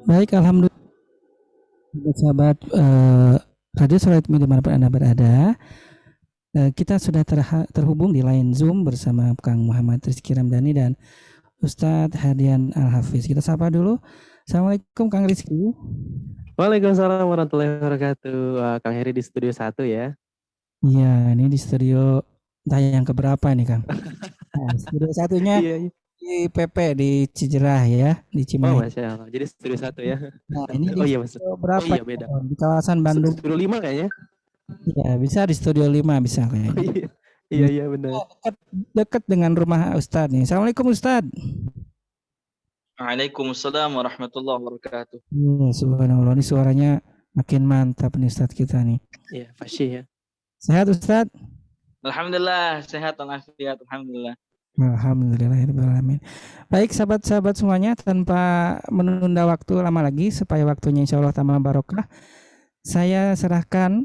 Baik, alhamdulillah sahabat Radio Solid dimanapun Anda berada. Kita sudah terhubung di line Zoom bersama Kang Muhammad Rizky Ramdhani dan Ustadz Hadian Al-Hafiz. Kita sapa dulu. Assalamualaikum Kang Rizky. Waalaikumsalam warahmatullahi wabarakatuh. Kang Heri di studio 1 ya. Iya, ini di studio tayang keberapa nih Kang? Nah, studio satunya Iya, iya. di PP di Cijerah ya, di Oh, Cimahi. Masya Allah. Jadi studio 1 ya. Nah, ini di Oh iya, Mas. studio Oh berapa iya, nih, beda. Kang? Di kawasan Bandung. Studio 5 kayaknya. Ya, bisa di studio 5 bisa Oh kayaknya. iya. Iya, iya benar. Dekat dengan rumah Ustadz nih. Assalamualaikum Ustadz. Waalaikumsalam warahmatullahi wabarakatuh. Subhanallah, ini suaranya makin mantap nih Ustadz kita nih. Iya, fasih ya. Sehat Ustadz? Alhamdulillah sehat walafiat. Alhamdulillah. Alhamdulillahirrahmanirrahim. Baik sahabat-sahabat semuanya, tanpa menunda waktu lama lagi supaya waktunya insya Allah tambah barokah, saya serahkan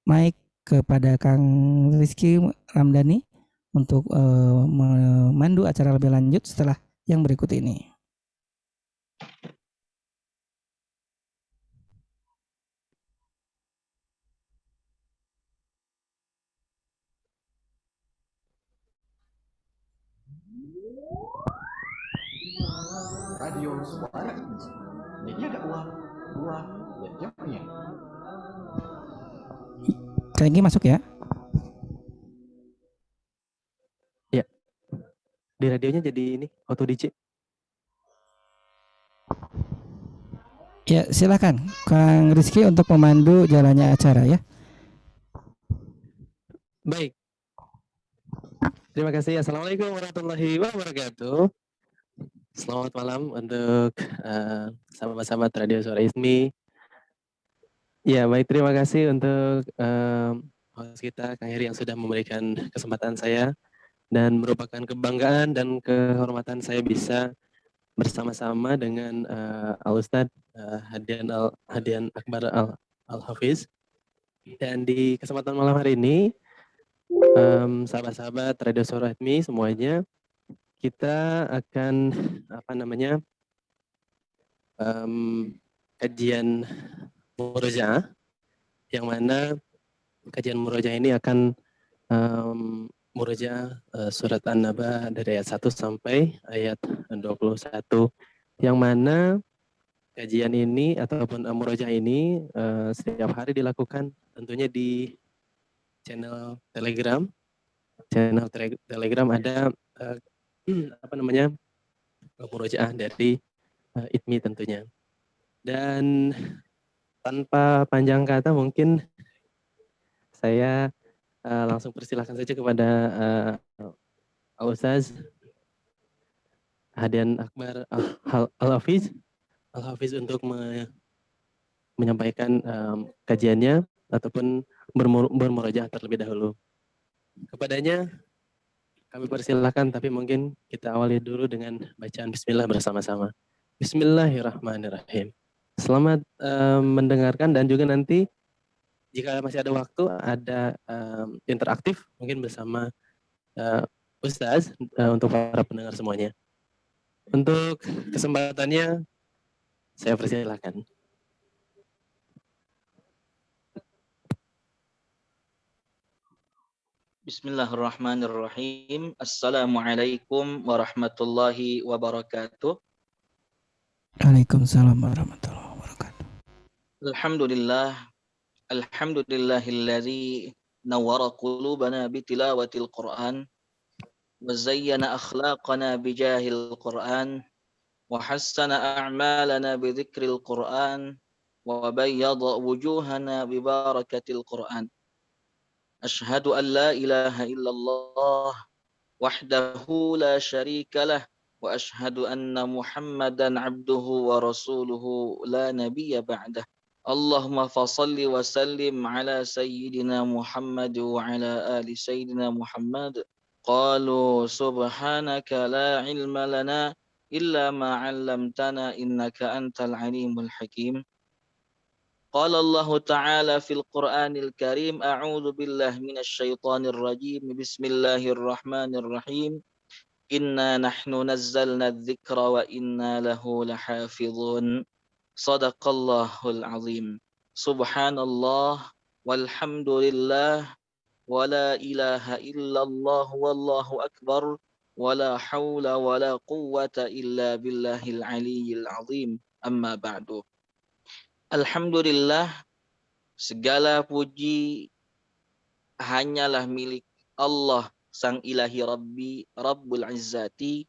mic kepada Kang Rizky Ramdhani untuk memandu acara lebih lanjut setelah yang berikut ini. Radio Suara Indonesia. Jadi ada uang buat jamnya. Lagi masuk ya? Iya. Di radionya jadi ini auto DJ. Ya, silakan Kang Rizky untuk memandu jalannya acara ya. Baik. Terima kasih. Assalamualaikum warahmatullahi wabarakatuh. Selamat malam untuk sahabat-sahabat Radio Suara ISMI. Ya, baik. Terima kasih untuk host kita, Kang Heri, yang sudah memberikan kesempatan saya dan merupakan kebanggaan dan kehormatan saya bisa bersama-sama dengan Al-Ustadz Hadian Akbar Al-Hafiz. Dan di kesempatan malam hari ini, sahabat-sahabat Radio Suara ISMI semuanya, kita akan kajian murojaah, yang mana kajian murojaah ini akan murojaah surat An-Naba dari ayat 1 sampai ayat 21, yang mana kajian ini ataupun murojaah ini setiap hari dilakukan tentunya di channel Telegram. Channel Telegram ada murojaah dari ITMI tentunya. Dan tanpa panjang kata, mungkin saya langsung persilahkan saja kepada Al-Ustaz Hadian Akbar Al-Hafiz untuk menyampaikan kajiannya ataupun bermurojaah terlebih dahulu. Kepadanya kami persilahkan, tapi mungkin kita awali dulu dengan bacaan Bismillah bersama-sama. Bismillahirrahmanirrahim. Selamat mendengarkan, dan juga nanti jika masih ada waktu, ada interaktif mungkin bersama Ustaz untuk para pendengar semuanya. Untuk kesempatannya saya persilahkan. Bismillahirrahmanirrahim. Assalamualaikum warahmatullahi wabarakatuh. Waalaikumsalam warahmatullahi wabarakatuh. Alhamdulillahilladzi nawwara qulubana bitilawatil Qur'an wa zayyana akhlaqana bijahil Qur'an wa hassana a'malana bidzikril Qur'an wa bayyada wujuhana bibarakatil Qur'an. Ashhadu an la ilaha illallah wahdahu la syarika lah wa ashhadu anna Muhammadan abduhu wa rasuluhu la nabiyya ba'dah. Allahumma fasalli wa sallim ala sayyidina Muhammad wa ala ali sayyidina Muhammad. Qalu subhanaka la ilma lana illa ma 'allamtana innaka antal alimul hakim. قال الله تعالى في القرآن الكريم أعوذ بالله من الشيطان الرجيم بسم الله الرحمن الرحيم Inna nahnu nazzalna dzikra wa inna lahu lahafizun. Sadaqallahul azim. Subhanallah walhamdulillah wa la ilaha illallah wallahu akbar wa la hawla wa la quwwata illa billahil aliyyil azim. Amma ba'du. Alhamdulillah, segala puji hanyalah milik Allah Sang Ilahi Rabbi Rabbul Izzati,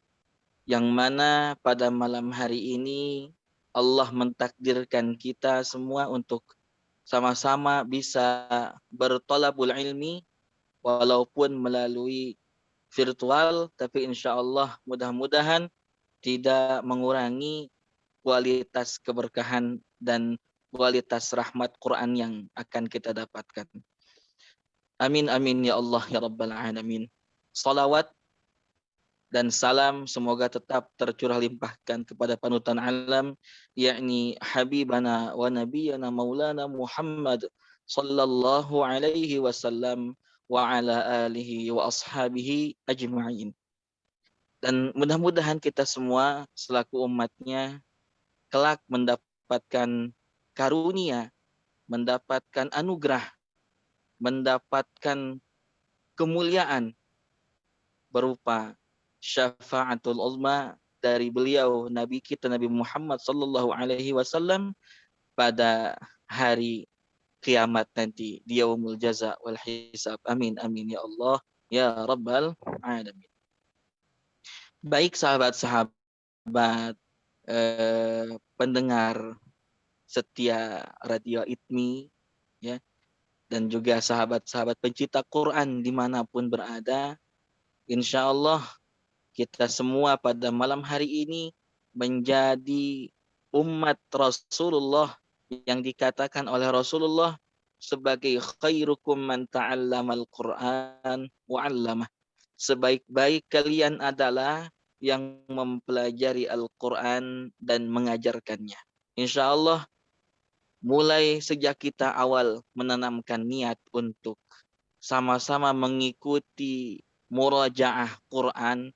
yang mana pada malam hari ini Allah mentakdirkan kita semua untuk sama-sama bisa bertolabul ilmi walaupun melalui virtual, tapi insya Allah mudah-mudahan tidak mengurangi kualitas keberkahan dan kualitas rahmat Quran yang akan kita dapatkan. Amin amin ya Allah ya Rabbal Alamin. Salawat dan salam semoga tetap tercurah limpahkan kepada panutan alam, yakni Habibana wa Nabiyana Maulana Muhammad sallallahu alaihi wasallam wa ala alihi wa ashabihi ajma'in. Dan mudah-mudahan kita semua selaku umatnya kelak mendapatkan karunia, mendapatkan anugerah, mendapatkan kemuliaan berupa syafaatul uzma dari beliau Nabi kita Nabi Muhammad sallallahu alaihi wasallam pada hari kiamat nanti di yaumul jaza wal hisab. Amin amin ya Allah ya rabbal alamin. Baik sahabat-sahabat pendengar setia Radio ITMI ya, dan juga sahabat-sahabat pencinta Quran dimanapun berada, insya Allah kita semua pada malam hari ini menjadi umat Rasulullah yang dikatakan oleh Rasulullah sebagai khairukum man ta'allamal Quran wa 'allamah. Sebaik-baik kalian adalah yang mempelajari Al-Quran dan mengajarkannya. Insya Allah mulai sejak kita awal menanamkan niat untuk sama-sama mengikuti murajaah Quran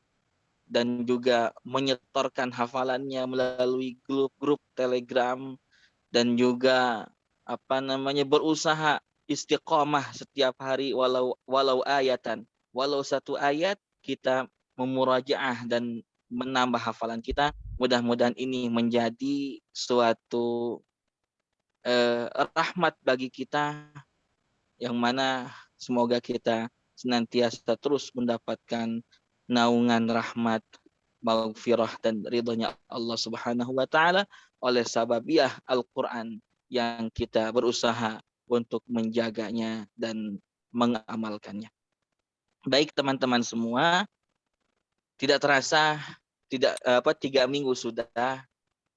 dan juga menyetorkan hafalannya melalui grup-grup Telegram, dan juga berusaha istiqomah setiap hari walau ayatan, walau satu ayat kita memurajaah dan menambah hafalan kita. Mudah-mudahan ini menjadi suatu rahmat bagi kita, yang mana semoga kita senantiasa terus mendapatkan naungan rahmat, maghfirah dan ridhonya Allah Subhanahu wa taala oleh sababiah Al-Qur'an yang kita berusaha untuk menjaganya dan mengamalkannya. Baik teman-teman semua, tidak terasa 3 minggu sudah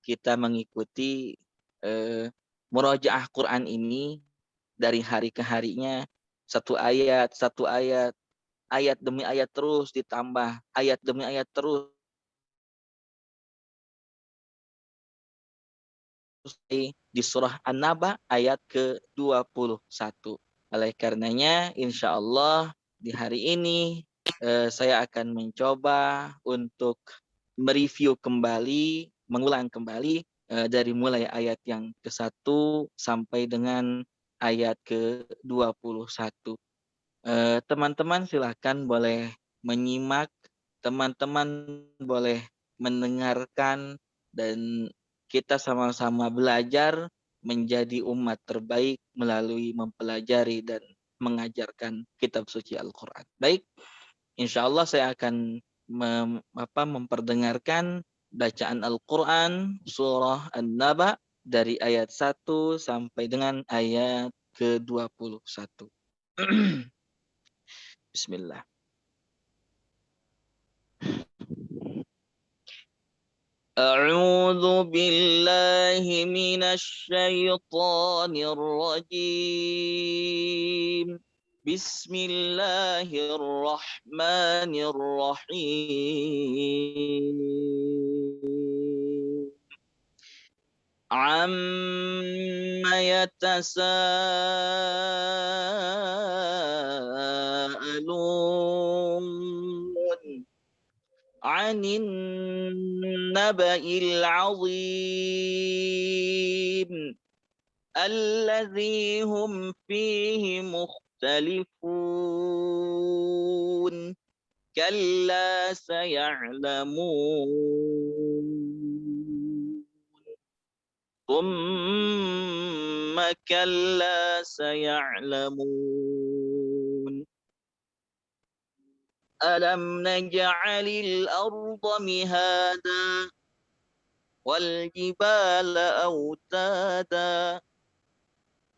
kita mengikuti murojaah Quran ini dari hari ke harinya, satu ayat, ayat demi ayat terus ditambah, ayat demi ayat terus di surah An-Naba ayat ke-21. Oleh karenanya, insya Allah di hari ini saya akan mencoba untuk mereview kembali, mengulang kembali dari mulai ayat yang ke-1 sampai dengan ayat ke-21. Teman-teman silahkan boleh menyimak, teman-teman boleh mendengarkan, dan kita sama-sama belajar menjadi umat terbaik melalui mempelajari dan mengajarkan kitab suci Al-Quran. Baik, insya Allah saya akan memperdengarkan bacaan Al-Quran surah An-Naba dari ayat 1 sampai dengan ayat ke-21. Bismillah. A'udzu billahi minasy syaithanir rajim. Bismillahirrahmanirrahim. Amma yatasaalun عن النبأ العظيم الذي هم فيه مختلفون كلا سيعلمون ثم كلا سيعلمون ألم نجعل الأرض مهادا والجبال أوتادا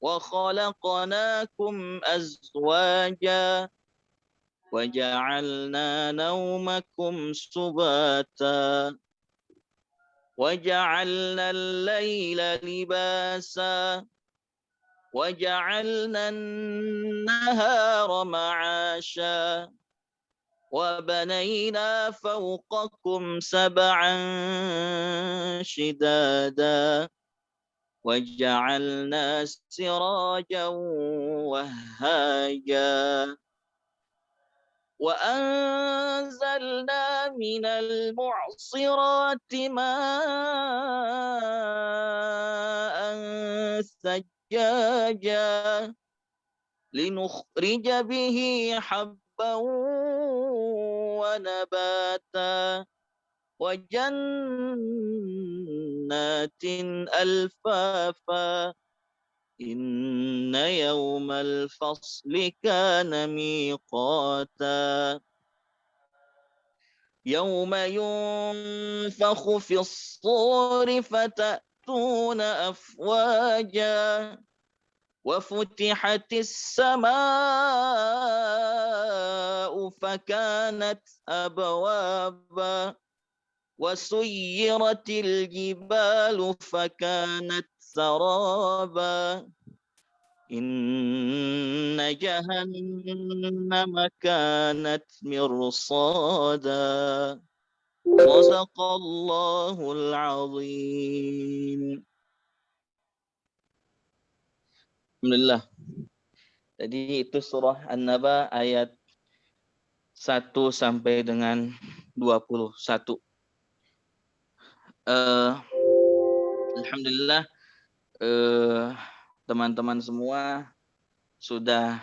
وخلقناكم أزواجا وجعلنا نومكم سباتا وجعلنا الليل لباسا وجعلنا النهار معاشا وبنينا فوقكم سبعا شدادا وجعلنا سراجا وهاجا وأنزلنا من المعصرات ماء ثجاجا لنخرج به حبا ونباتا وجنات ألفافا إن يوم الفصل كان ميقاتا يوم ينفخ في الصور فتأتون أفواجا وفتحت السماء فكانت أبوابا وسيرت الجبال فكانت سرابا إن جهنم كانت مرصادا صدق الله العظيم. Alhamdulillah. Jadi itu surah An-Naba ayat 1 sampai dengan 21. Alhamdulillah teman-teman semua sudah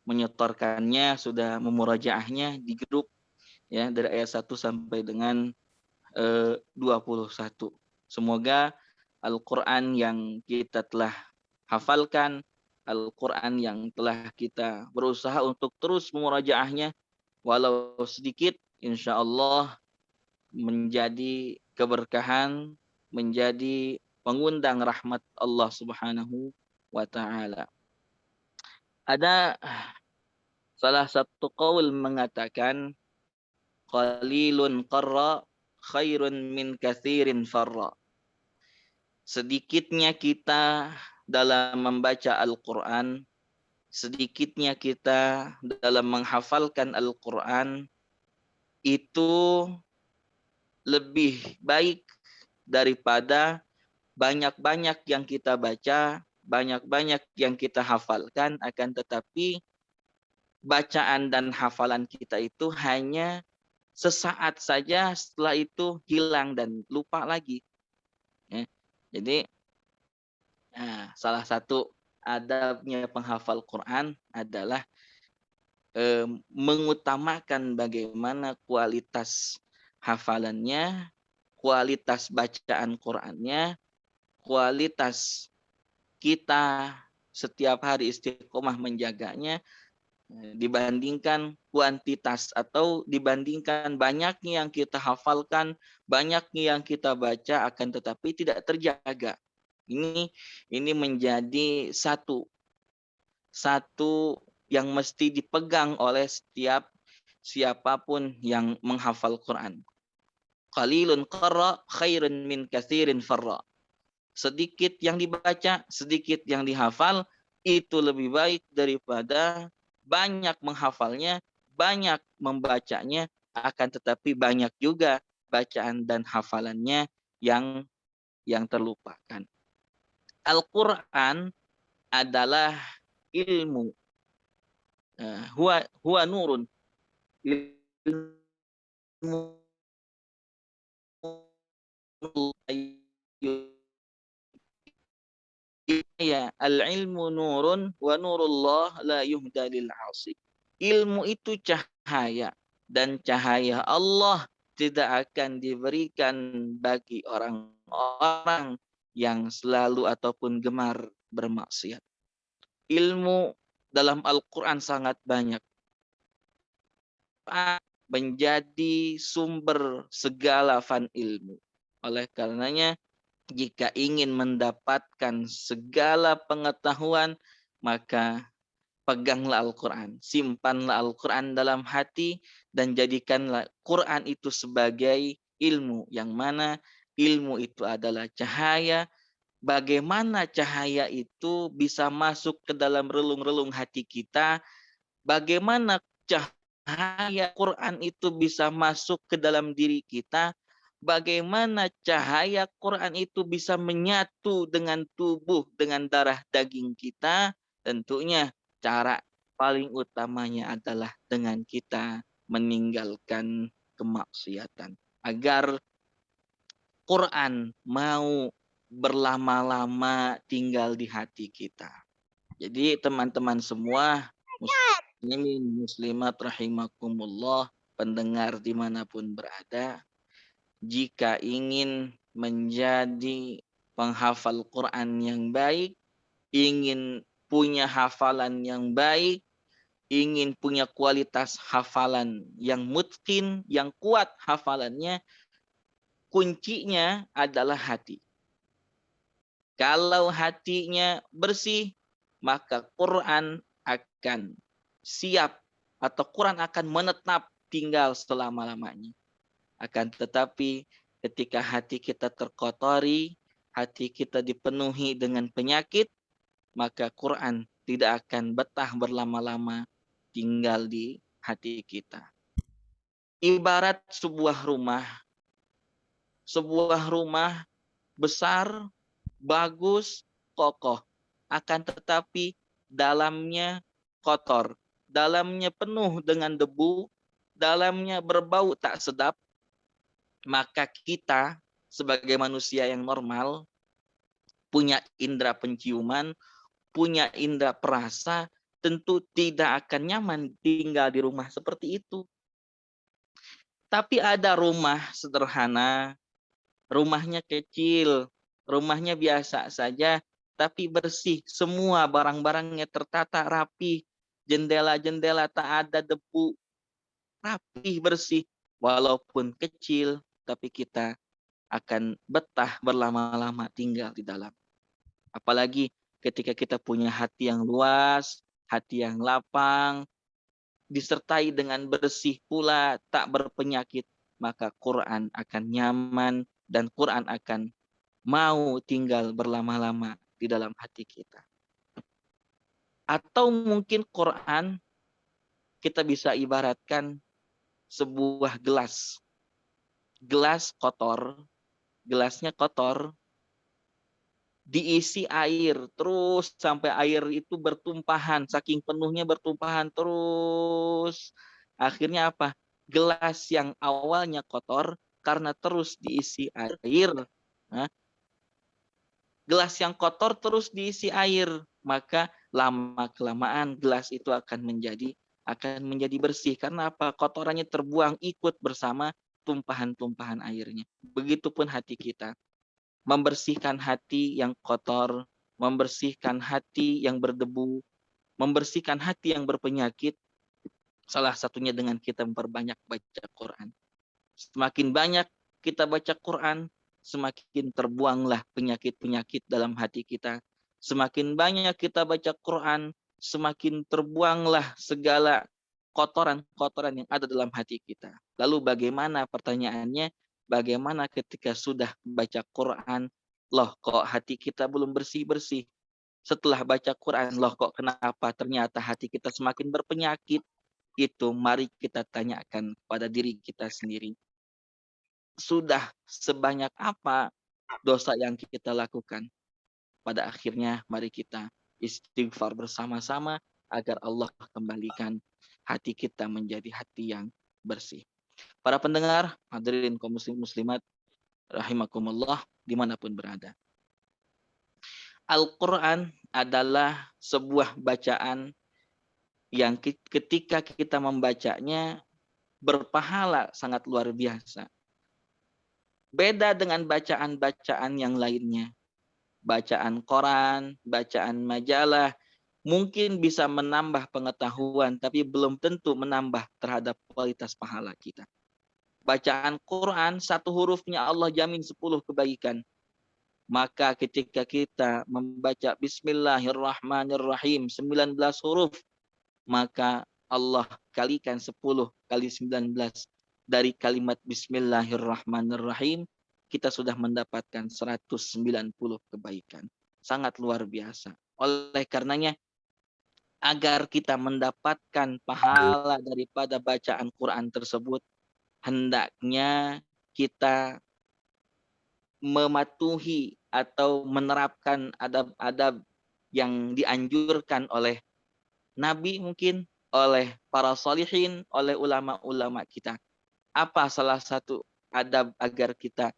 menyetorkannya, sudah memurajaahnya di grup ya dari ayat 1 sampai dengan 21. Semoga Al-Qur'an yang kita telah hafalkan, Al-Qur'an yang telah kita berusaha untuk terus memurajaahnya walau sedikit, insya Allah menjadi keberkahan, menjadi pengundang rahmat Allah Subhanahu wa taala. Ada salah satu qaul mengatakan qalilun qarra khairun min katsirin farra. Sedikitnya kita dalam membaca Al-Qur'an, sedikitnya kita dalam menghafalkan Al-Qur'an itu lebih baik daripada banyak-banyak yang kita baca, banyak-banyak yang kita hafalkan, akan tetapi bacaan dan hafalan kita itu hanya sesaat saja, setelah itu hilang dan lupa lagi. Ya. Jadi salah satu adabnya penghafal Quran adalah mengutamakan bagaimana kualitas hafalannya, kualitas bacaan Qurannya, kualitas kita setiap hari istiqomah menjaganya dibandingkan kuantitas atau dibandingkan banyaknya yang kita hafalkan, banyaknya yang kita baca akan tetapi tidak terjaga. Ini menjadi satu yang mesti dipegang oleh siapapun yang menghafal Quran. Qalilun qarra khairun min katsirin farra. Sedikit yang dibaca, sedikit yang dihafal itu lebih baik daripada banyak menghafalnya, banyak membacanya, akan tetapi banyak juga bacaan dan hafalannya yang terlupakan. Al-Quran adalah ilmu. Huwa nurun. Ilmu Ya, al-ilmu nurun wa nurullah la yuhda lil 'asi. Ilmu itu cahaya dan cahaya Allah tidak akan diberikan bagi orang-orang yang selalu ataupun gemar bermaksiat. Ilmu dalam Al-Qur'an sangat banyak. Menjadi sumber segala fan ilmu. Oleh karenanya jika ingin mendapatkan segala pengetahuan, maka peganglah Al-Quran. Simpanlah Al-Quran dalam hati dan jadikanlah Quran itu sebagai ilmu. Yang mana ilmu itu adalah cahaya. Bagaimana cahaya itu bisa masuk ke dalam relung-relung hati kita. Bagaimana cahaya Quran itu bisa masuk ke dalam diri kita. Bagaimana cahaya Quran itu bisa menyatu dengan tubuh, dengan darah daging kita. Tentunya cara paling utamanya adalah dengan kita meninggalkan kemaksiatan. Agar Quran mau berlama-lama tinggal di hati kita. Jadi teman-teman semua, muslimin muslimat rahimakumullah, pendengar dimanapun berada, jika ingin menjadi penghafal Quran yang baik, ingin punya hafalan yang baik, ingin punya kualitas hafalan yang mutqin, yang kuat hafalannya, kuncinya adalah hati. Kalau hatinya bersih, maka Quran akan siap atau Quran akan menetap tinggal selama-lamanya. Akan tetapi ketika hati kita terkotori, hati kita dipenuhi dengan penyakit, maka Quran tidak akan betah berlama-lama tinggal di hati kita. Ibarat sebuah rumah besar, bagus, kokoh. Akan tetapi dalamnya kotor, dalamnya penuh dengan debu, dalamnya berbau tak sedap, maka kita sebagai manusia yang normal, punya indera penciuman, punya indera perasa, tentu tidak akan nyaman tinggal di rumah seperti itu. Tapi ada rumah sederhana, rumahnya kecil, rumahnya biasa saja, tapi bersih. Semua barang-barangnya tertata rapi, jendela-jendela tak ada debu, rapi, bersih. Walaupun kecil, tapi kita akan betah berlama-lama tinggal di dalam. Apalagi ketika kita punya hati yang luas, hati yang lapang, disertai dengan bersih pula, tak berpenyakit, maka Quran akan nyaman dan Quran akan mau tinggal berlama-lama di dalam hati kita. Atau mungkin Quran kita bisa ibaratkan sebuah gelas. Gelas kotor, gelasnya kotor, diisi air terus sampai air itu bertumpahan, saking penuhnya bertumpahan terus. Akhirnya apa? Gelas yang awalnya kotor karena terus diisi air. Nah, gelas yang kotor terus diisi air, maka lama-kelamaan gelas itu akan menjadi bersih. Karena apa? Kotorannya terbuang ikut bersama tumpahan-tumpahan airnya. Begitupun hati kita. Membersihkan hati yang kotor, membersihkan hati yang berdebu, membersihkan hati yang berpenyakit, salah satunya dengan kita memperbanyak baca Quran. Semakin banyak kita baca Quran, semakin terbuanglah penyakit-penyakit dalam hati kita. Semakin banyak kita baca Quran, semakin terbuanglah segala kotoran-kotoran yang ada dalam hati kita. Lalu bagaimana pertanyaannya? Bagaimana ketika sudah baca Quran, loh kok hati kita belum bersih-bersih? Setelah baca Quran, loh kok kenapa ternyata hati kita semakin berpenyakit? Itu mari kita tanyakan pada diri kita sendiri. Sudah sebanyak apa dosa yang kita lakukan? Pada akhirnya mari kita istighfar bersama-sama agar Allah kembalikan hati kita menjadi hati yang bersih. Para pendengar, hadirin kaum muslim muslimat rahimakumullah dimanapun berada. Al-Quran adalah sebuah bacaan yang ketika kita membacanya berpahala sangat luar biasa. Beda dengan bacaan-bacaan yang lainnya. Bacaan koran, bacaan majalah, mungkin bisa menambah pengetahuan, tapi belum tentu menambah terhadap kualitas pahala kita. Bacaan Quran, satu hurufnya Allah jamin 10 kebaikan. Maka ketika kita membaca Bismillahirrahmanirrahim 19 huruf, maka Allah kalikan 10 kali 19 dari kalimat Bismillahirrahmanirrahim, kita sudah mendapatkan 190 kebaikan. Sangat luar biasa. Oleh karenanya, agar kita mendapatkan pahala daripada bacaan Quran tersebut, hendaknya kita mematuhi atau menerapkan adab-adab yang dianjurkan oleh Nabi, mungkin oleh para salihin, oleh ulama-ulama kita. Apa salah satu adab agar kita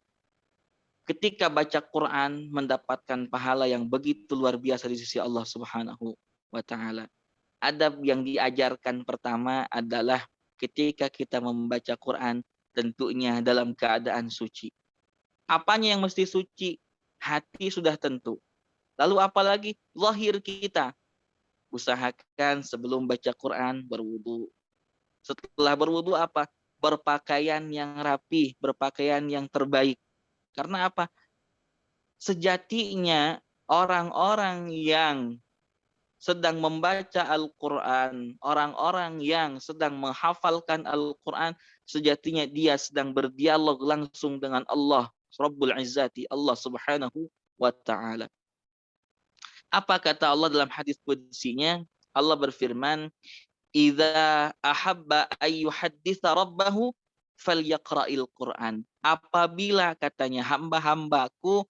ketika baca Quran mendapatkan pahala yang begitu luar biasa di sisi Allah Subhanahu wa taala? Adab yang diajarkan pertama adalah ketika kita membaca Quran tentunya dalam keadaan suci. Apanya yang mesti suci? Hati sudah tentu. Lalu apalagi zahir kita. Usahakan sebelum baca Quran berwudu. Setelah berwudu apa? Berpakaian yang rapi, berpakaian yang terbaik. Karena apa? Sejatinya orang-orang yang sedang membaca Al-Quran, orang-orang yang sedang menghafalkan Al-Quran, sejatinya dia sedang berdialog langsung dengan Allah Rabbul Izzati, Allah Subhanahu wa taala. Apa kata Allah dalam hadis qudsinya? Allah berfirman, "Idza ahabba ayyuhadditsa rabbahu falyaqra'il Qur'an." Apabila katanya hamba-hambaku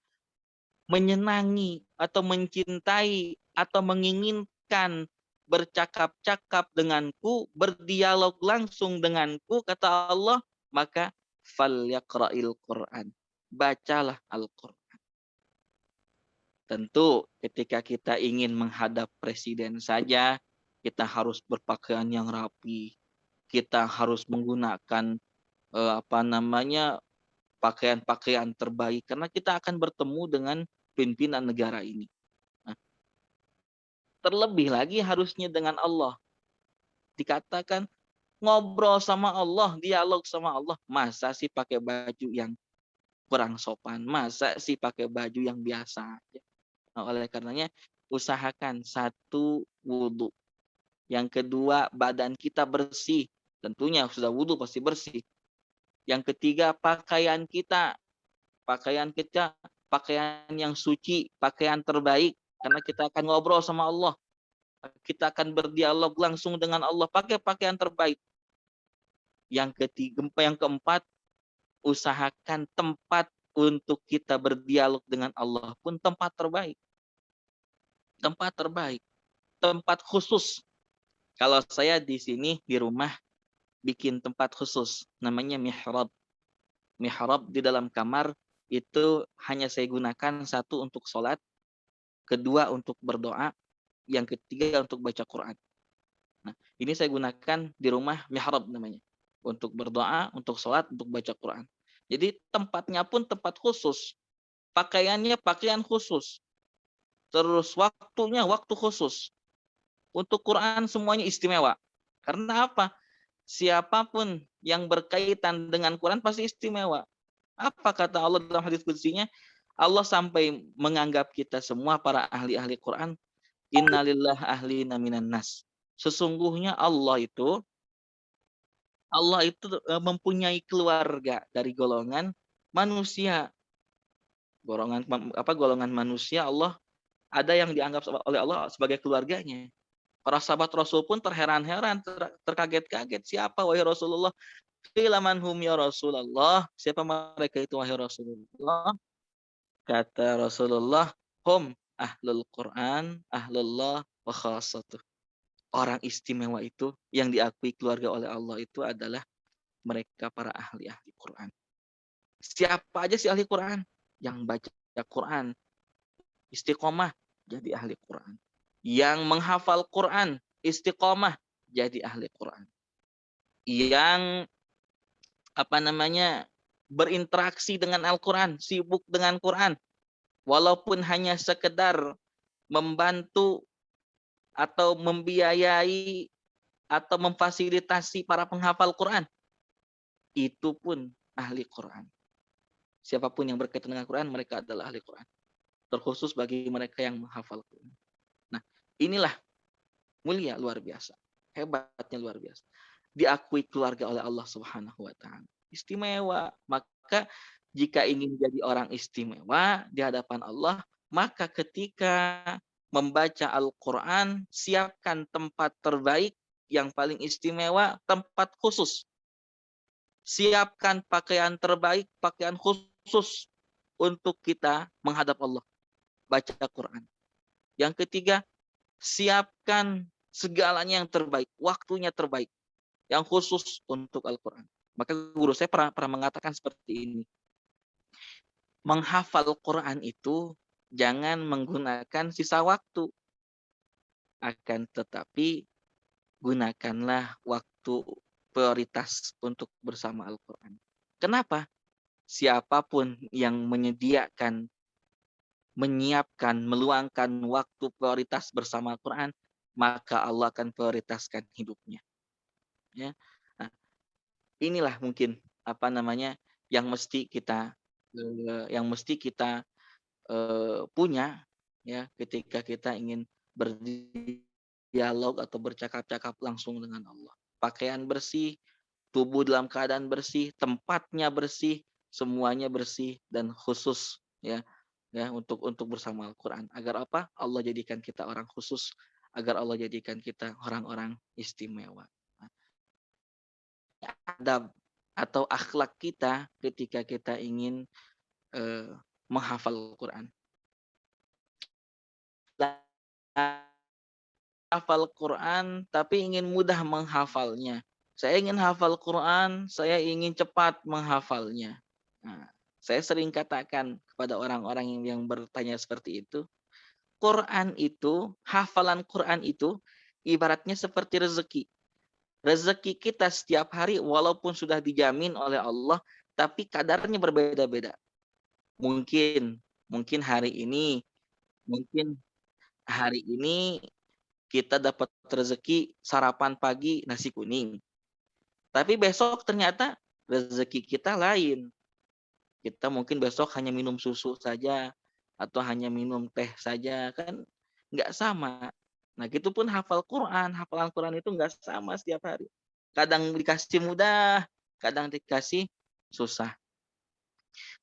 menyenangi atau mencintai atau menginginkan bercakap-cakap denganku, berdialog langsung denganku, kata Allah, maka falyaqra'il Qur'an. Bacalah Al-Quran. Tentu ketika kita ingin menghadap presiden saja, kita harus berpakaian yang rapi. Kita harus menggunakan pakaian-pakaian terbaik karena kita akan bertemu dengan pimpinan negara ini. Nah, terlebih lagi harusnya dengan Allah. Dikatakan ngobrol sama Allah, dialog sama Allah. Masa sih pakai baju yang kurang sopan? Masa sih pakai baju yang biasa aja? Nah, oleh karenanya usahakan satu wudhu. Yang kedua, badan kita bersih. Tentunya sudah wudhu pasti bersih. Yang ketiga, pakaian kita pakaian yang suci, pakaian terbaik. Karena kita akan ngobrol sama Allah. Kita akan berdialog langsung dengan Allah. Pakai pakaian terbaik. Yang keempat, usahakan tempat untuk kita berdialog dengan Allah pun tempat terbaik. Tempat terbaik. Tempat khusus. Kalau saya di sini, di rumah, bikin tempat khusus. Namanya mihrab. Mihrab di dalam kamar itu hanya saya gunakan satu untuk sholat, kedua untuk berdoa, yang ketiga untuk baca Quran. Nah, ini saya gunakan di rumah mihrab namanya. Untuk berdoa, untuk sholat, untuk baca Quran. Jadi tempatnya pun tempat khusus. Pakaiannya pakaian khusus. Terus waktunya waktu khusus. Untuk Quran semuanya istimewa. Karena apa? Siapapun yang berkaitan dengan Quran pasti istimewa. Apa kata Allah dalam hadis qudsinya? Allah sampai menganggap kita semua para ahli-ahli Quran, innalillah ahlina minan nas. Sesungguhnya Allah itu mempunyai keluarga dari golongan manusia. Golongan manusia Allah ada yang dianggap oleh Allah sebagai keluarganya. Para sahabat Rasul pun terheran-heran, terkaget-kaget. Siapa wahai Rasulullah? Qila man hum ya Rasulullah? Siapa mereka itu wahai Rasulullah? Kata Rasulullah, hum ahlul Quran, ahlullah wa khassatuh. Orang istimewa itu yang diakui keluarga oleh Allah itu adalah mereka para ahli-ahli Quran. Siapa aja sih ahli Quran? Yang baca Quran, istiqomah, jadi ahli Quran. Yang menghafal Quran, istiqomah, jadi ahli Quran. Yang berinteraksi dengan Al-Quran, sibuk dengan Quran, walaupun hanya sekedar membantu atau membiayai atau memfasilitasi para penghafal Quran, itu pun ahli Quran. Siapapun yang berkaitan dengan Quran, mereka adalah ahli Quran. Terkhusus bagi mereka yang menghafal Quran. Nah, inilah mulia luar biasa. Hebatnya luar biasa. Diakui keluarga oleh Allah Subhanahu wa taala. Istimewa. Maka jika ingin jadi orang istimewa di hadapan Allah, maka ketika membaca Al-Quran, siapkan tempat terbaik yang paling istimewa, tempat khusus. Siapkan pakaian terbaik, pakaian khusus untuk kita menghadap Allah. Baca Quran. Yang ketiga, siapkan segalanya yang terbaik, waktunya terbaik, yang khusus untuk Al-Quran. Maka guru saya pernah mengatakan seperti ini. Menghafal Quran itu jangan menggunakan sisa waktu. Akan tetapi gunakanlah waktu prioritas untuk bersama Al-Quran. Kenapa? Siapapun yang menyiapkan, meluangkan waktu prioritas bersama Al-Quran, maka Allah akan prioritaskan hidupnya. Ya. Nah, inilah mungkin yang mesti kita punya ya ketika kita ingin berdialog atau bercakap-cakap langsung dengan Allah. Pakaian bersih, tubuh dalam keadaan bersih, tempatnya bersih, semuanya bersih dan khusus ya untuk bersama Al-Quran. Agar apa? Allah jadikan kita orang khusus, agar Allah jadikan kita orang-orang istimewa. Adab atau akhlak kita ketika kita ingin menghafal Quran. Hafal Quran tapi ingin mudah menghafalnya. Saya ingin hafal Quran, saya ingin cepat menghafalnya. Nah, saya sering katakan kepada orang-orang yang bertanya seperti itu, hafalan Quran itu ibaratnya seperti rezeki. Rezeki kita setiap hari walaupun sudah dijamin oleh Allah, tapi kadarnya berbeda-beda. Mungkin mungkin hari ini kita dapat rezeki sarapan pagi nasi kuning. Tapi besok ternyata rezeki kita lain. Kita mungkin besok hanya minum susu saja atau hanya minum teh saja, kan nggak sama. Nah, gitu pun hafalan Quran itu nggak sama setiap hari. Kadang dikasih mudah, kadang dikasih susah.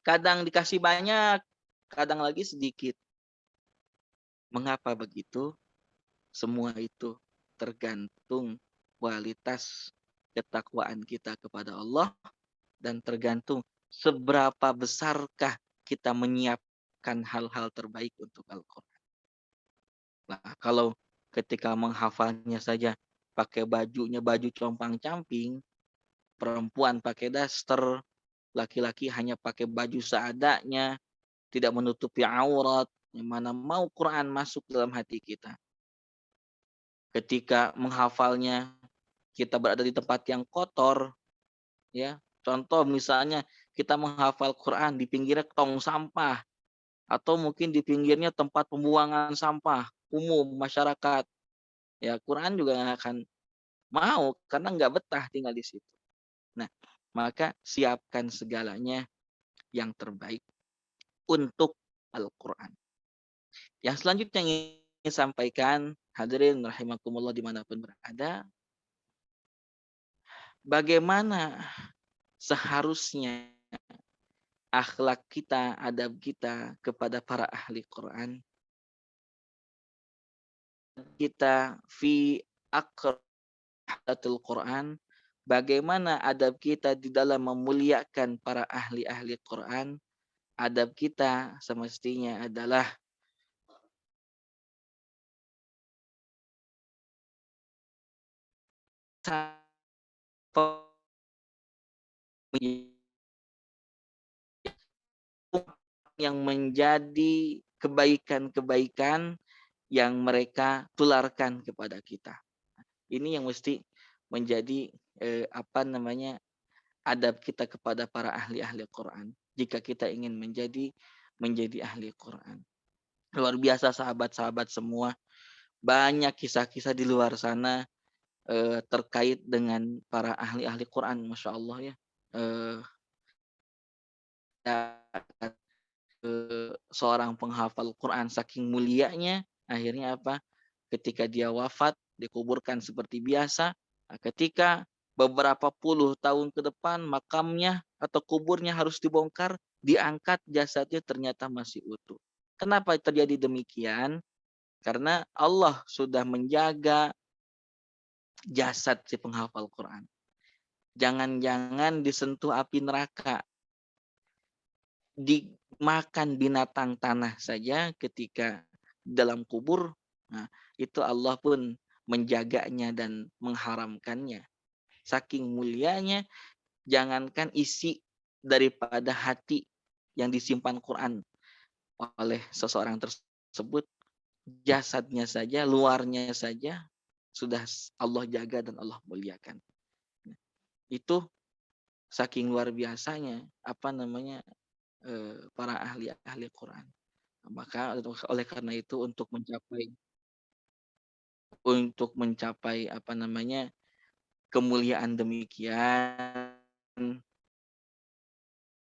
Kadang dikasih banyak, kadang lagi sedikit. Mengapa begitu? Semua itu tergantung kualitas ketakwaan kita kepada Allah dan tergantung seberapa besarkah kita menyiapkan hal-hal terbaik untuk Al-Quran. Nah, kalau ketika menghafalnya saja pakai baju compang-camping, perempuan pakai daster, laki-laki hanya pakai baju seadanya, tidak menutupi aurat, yang mana mau Quran masuk dalam hati kita. Ketika menghafalnya kita berada di tempat yang kotor, ya. Contoh misalnya kita menghafal Quran di pinggirnya tong sampah atau mungkin di pinggirnya tempat pembuangan sampah umum masyarakat. Ya, Quran juga nggak akan mau karena nggak betah tinggal di situ. Nah, maka siapkan segalanya yang terbaik untuk Al-Quran. Yang selanjutnya yang ingin sampaikan, hadirin rahimakumullah dimanapun berada, bagaimana seharusnya akhlak kita, adab kita kepada para ahli Quran. Kita fi akratul Quran, bagaimana adab kita di dalam memuliakan para ahli-ahli Quran. Adab kita semestinya adalah yang menjadi kebaikan-kebaikan yang mereka tularkan kepada kita. Ini yang mesti menjadi adab kita kepada para ahli-ahli Quran. Jika kita ingin menjadi ahli Quran. Luar biasa sahabat-sahabat semua. Banyak kisah-kisah di luar sana terkait dengan para ahli-ahli Quran, Masya Allah ya. Seorang penghafal Quran saking mulianya, akhirnya apa? Ketika dia wafat, dikuburkan seperti biasa. Nah, ketika beberapa puluh tahun ke depan makamnya atau kuburnya harus dibongkar, diangkat jasadnya ternyata masih utuh. Kenapa terjadi demikian? Karena Allah sudah menjaga jasad si penghafal Quran. Jangan-jangan disentuh api neraka, dimakan binatang tanah saja ketika dalam kubur. Nah, itu Allah pun menjaganya dan mengharamkannya. Saking mulianya, jangankan isi daripada hati yang disimpan Quran oleh seseorang tersebut, jasadnya saja, luarnya saja sudah Allah jaga dan Allah muliakan. Itu saking luar biasanya para ahli Quran. Maka oleh karena itu untuk mencapai kemuliaan demikian,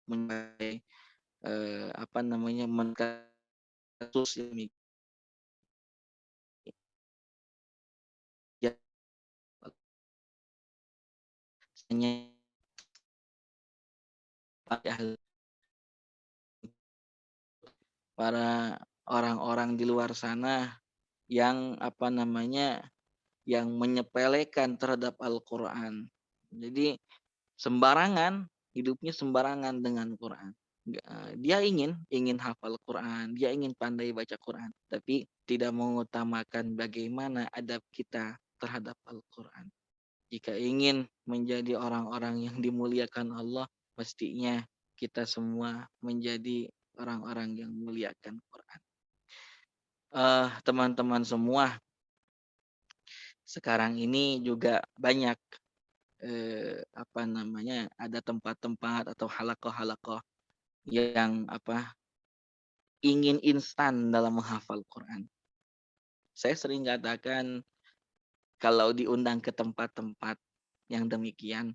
mencapai kasus demikian, para orang-orang di luar sana yang yang menyepelekan terhadap Al-Quran. Jadi sembarangan, hidupnya sembarangan dengan Quran. Dia ingin hafal Quran, dia ingin pandai baca Quran, tapi tidak mengutamakan bagaimana adab kita terhadap Al-Quran. Jika ingin menjadi orang-orang yang dimuliakan Allah, mestinya kita semua menjadi orang-orang yang memuliakan Quran. Teman-teman semua, sekarang ini juga banyak ada tempat-tempat atau halakoh-halakoh yang ingin instan dalam menghafal Quran. Saya sering katakan kalau diundang ke tempat-tempat yang demikian,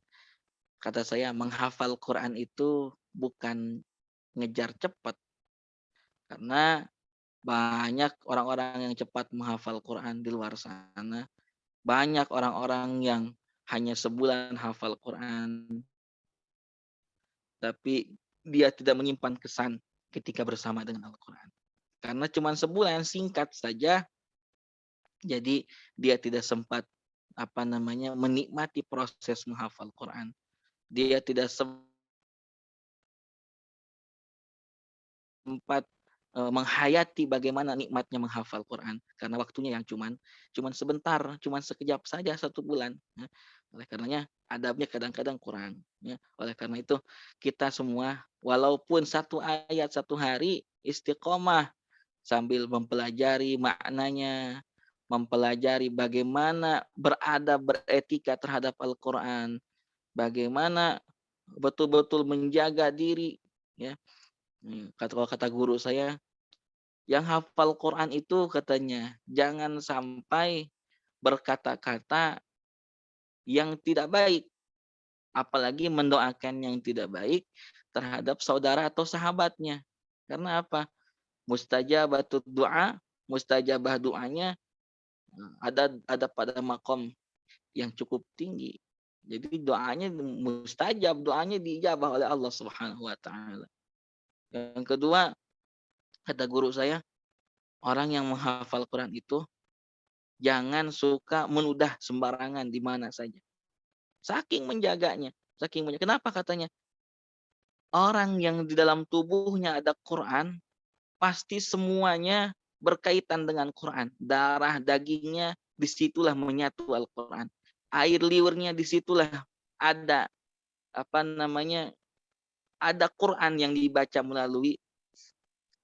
kata saya menghafal Quran itu bukan ngejar cepat, karena banyak orang-orang yang cepat menghafal Quran di luar sana. Banyak orang-orang yang hanya sebulan hafal Quran, tapi dia tidak menyimpan kesan ketika bersama dengan Al-Quran. Karena cuma sebulan singkat saja, jadi dia tidak sempat menikmati proses menghafal Quran. Dia tidak sempat menghayati bagaimana nikmatnya menghafal Quran, karena waktunya yang cuman sebentar, cuman sekejap saja 1 bulan. Ya. Oleh karenanya adabnya kadang-kadang kurang. Ya. Oleh karena itu kita semua walaupun 1 ayat 1 hari istiqomah sambil mempelajari maknanya, mempelajari bagaimana beradab, beretika terhadap Al-Quran, bagaimana betul-betul menjaga diri. Ya. Kata guru saya, yang hafal Quran itu katanya jangan sampai berkata-kata yang tidak baik, apalagi mendoakan yang tidak baik terhadap saudara atau sahabatnya. Karena apa? Mustajabatut doa, mustajabah doanya ada pada makom yang cukup tinggi. Jadi doanya mustajab, doanya diijabah oleh Allah Subhanahu wa taala. Yang kedua, kata guru saya, orang yang menghafal Quran itu jangan suka menudah sembarangan di mana saja. Saking menjaganya. Kenapa katanya? Orang yang di dalam tubuhnya ada Quran, pasti semuanya berkaitan dengan Quran. Darah, dagingnya, disitulah menyatu Al-Quran. Air liurnya disitulah ada ada Quran yang dibaca melalui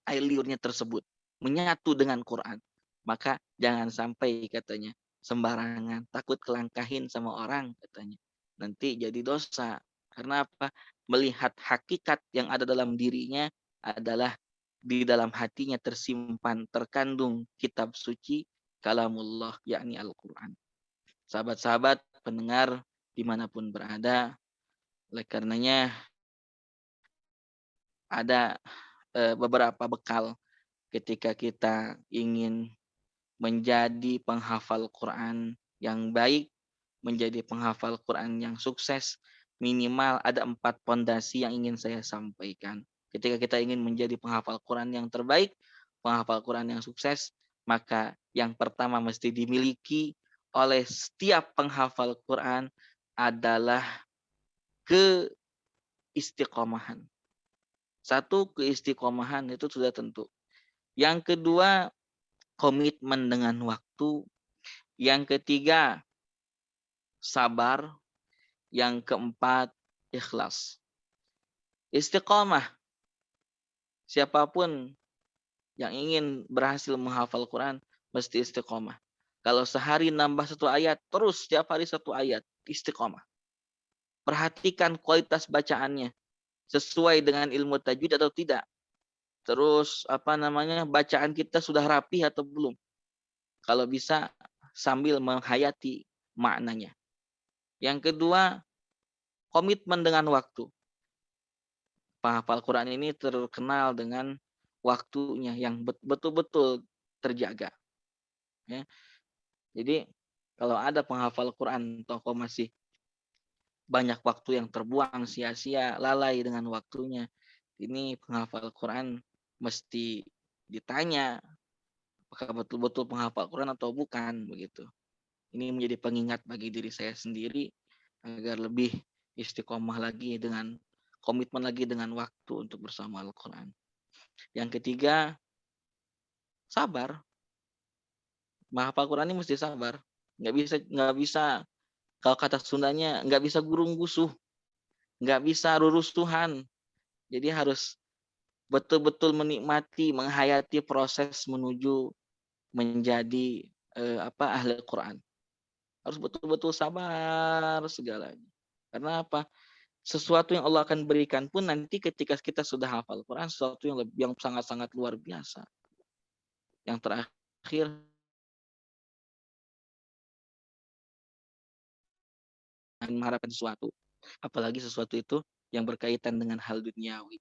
air liurnya tersebut menyatu dengan Quran. Maka jangan sampai katanya sembarangan, takut kelangkahin sama orang katanya. Nanti jadi dosa. Karena apa? Melihat hakikat yang ada dalam dirinya adalah di dalam hatinya tersimpan, terkandung kitab suci kalamullah, yakni Al-Quran. Sahabat-sahabat pendengar dimanapun berada, oleh karenanya ada beberapa bekal ketika kita ingin menjadi penghafal Quran yang baik, menjadi penghafal Quran yang sukses, minimal ada 4 pondasi yang ingin saya sampaikan. Ketika kita ingin menjadi penghafal Quran yang terbaik, penghafal Quran yang sukses, maka yang pertama mesti dimiliki oleh setiap penghafal Quran adalah keistiqomahan. Satu, keistiqomahan itu sudah tentu. Yang kedua, komitmen dengan waktu. Yang ketiga, sabar. Yang keempat, ikhlas. Istiqomah. Siapapun yang ingin berhasil menghafal Quran, mesti istiqomah. Kalau sehari nambah 1 ayat, terus setiap hari 1 ayat, istiqomah. Perhatikan kualitas bacaannya, sesuai dengan ilmu tajwid atau tidak. Terus bacaan kita sudah rapi atau belum? Kalau bisa sambil menghayati maknanya. Yang kedua, komitmen dengan waktu. Penghafal Quran ini terkenal dengan waktunya yang betul-betul terjaga. Ya. Jadi kalau ada penghafal Quran tokoh masih banyak waktu yang terbuang sia-sia, lalai dengan waktunya, ini penghafal Quran mesti ditanya apakah betul-betul penghafal Quran atau bukan begitu. Ini menjadi pengingat bagi diri saya sendiri agar lebih istiqomah lagi dengan komitmen lagi dengan waktu untuk bersama Al-Quran. Yang ketiga, sabar. Menghafal Quran ini mesti sabar. Nggak bisa kalau kata Sundanya nggak bisa gurung gusuh, nggak bisa rurusuhan. Jadi harus betul-betul menikmati, menghayati proses menuju menjadi ahli Quran. Harus betul-betul sabar segalanya. Karena apa? Sesuatu yang Allah akan berikan pun nanti ketika kita sudah hafal Quran, sesuatu yang sangat-sangat luar biasa. Yang terakhir, mengharapkan sesuatu, apalagi sesuatu itu yang berkaitan dengan hal duniawi.